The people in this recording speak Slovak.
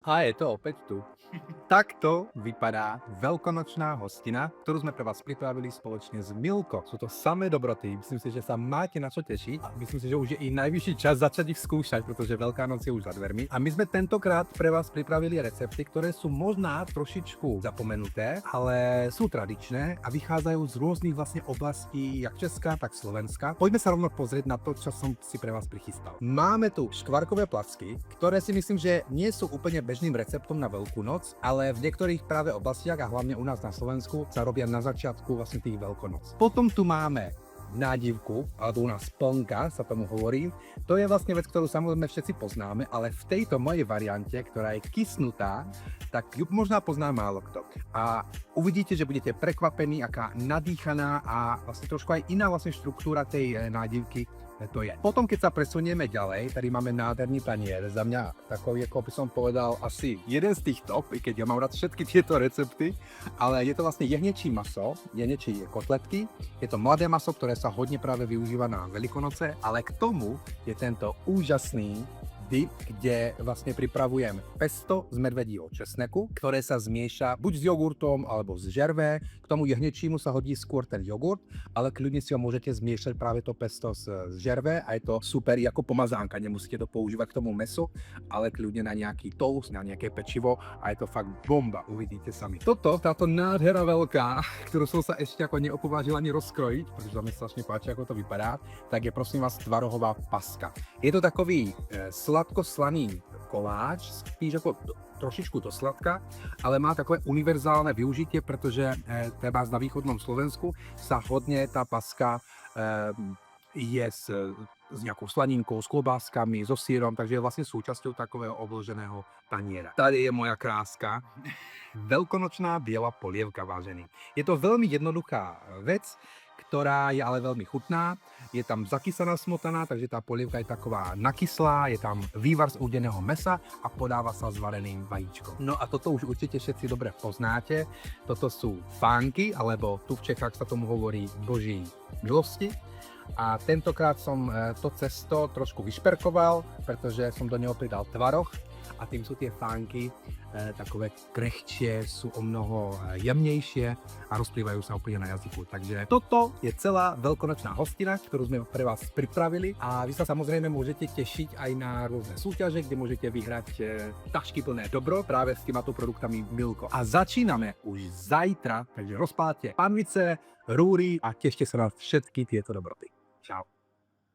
A je to opäť tu. Takto vypadá veľkonočná hostina, ktorú sme pre vás pripravili spoločne s Milko. Sú to samé dobroty, myslím si, že sa máte na čo tešiť a myslím si, že už je i najvyšší čas začať ich skúšať, pretože Veľká noc je už za dvermi. A my sme tentokrát pre vás pripravili recepty, ktoré sú možná trošičku zapomenuté, ale sú tradičné a vychádzajú z rôznych vlastne oblastí, jak Česká, tak Slovenska. Poďme sa rovno pozrieť na to, čo som si pre vás prichystal. Máme tu škvarkové placky, ktoré si myslím, že nie sú úplne bežným receptom na Veľkú noc, ale v niektorých práve oblastiach a hlavne u nás na Slovensku sa robia na začiatku vlastne tých Veľkonoc. Potom tu máme nádivku, alebo u nás plnka sa tomu hovorí. To je vlastne vec, ktorú samozrejme všetci poznáme, ale v tejto mojej variante, ktorá je kysnutá, tak ju možná pozná málo kto. A uvidíte, že budete prekvapení, aká nadýchaná a vlastne trošku aj iná vlastne štruktúra tej nádivky to je. Potom, keď sa presunieme ďalej, tady máme nádherný panier. Za mňa takový, ako by som povedal, asi jeden z tých top, i keď ja mám rád všetky tieto recepty, ale je to vlastne jehniečí maso, jehniečí kotletky. Je to mladé maso, ktoré sa hodne práve využíva na Veľkonoce, ale k tomu je tento úžasný dip, kde vlastne pripravujem pesto z medvedího česneku, ktoré sa zmieša buď s jogurtom alebo z žervé. K tomu jehniečímu sa hodí skôr ten jogurt, ale kľudne si ho môžete zmiešať práve to pesto z žervé a je to super ako pomazánka. Nemusíte to používať k tomu mesu, ale kľudne na nejaký toast, na nejaké pečivo a je to fakt bomba, uvidíte sami. Táto nádhera veľká, ktorú som sa ešte ako neopovážil ani rozkrojiť, pretože sa mi strašne páči, ako to vypadá, tak je prosím vás tvarohová paska. Je to takový sladko-slaný koláč, spíš ako trošičku do sladka, ale má takové univerzálne využitie, pretože treba na východnom Slovensku sa hodne tá paska je s nejakou slaninkou, s klobáskami, so sírom, takže je vlastne súčasťou takového obloženého paniera. Tady je moja kráska. Veľkonočná biela polievka, vážený. Je to veľmi jednoduchá vec, ktorá je ale veľmi chutná. Je tam zakysaná smotana, takže tá polievka je taková nakyslá, je tam vývar z údeného mesa a podáva sa s vareným vajíčkom. No a toto už určite všetci dobre poznáte. Toto sú fánky, alebo tu v Čechách sa tomu hovorí boží milosti. A tentokrát som to cesto trošku vyšperkoval, pretože som do neho pridal tvaroh a tým sú tie fánky takové krehčie, sú o mnoho jemnejšie a rozplývajú sa úplne na jazyku. Takže toto je celá veľkonočná hostina, ktorú sme pre vás pripravili a vy sa samozrejme môžete tešiť aj na rôzne súťaže, kde môžete vyhrať tašky plné dobro práve s týmato produktami Milko. A začíname už zajtra, takže rozpálte panvice, rúry a tešte sa na všetky tieto dobroty. Čau.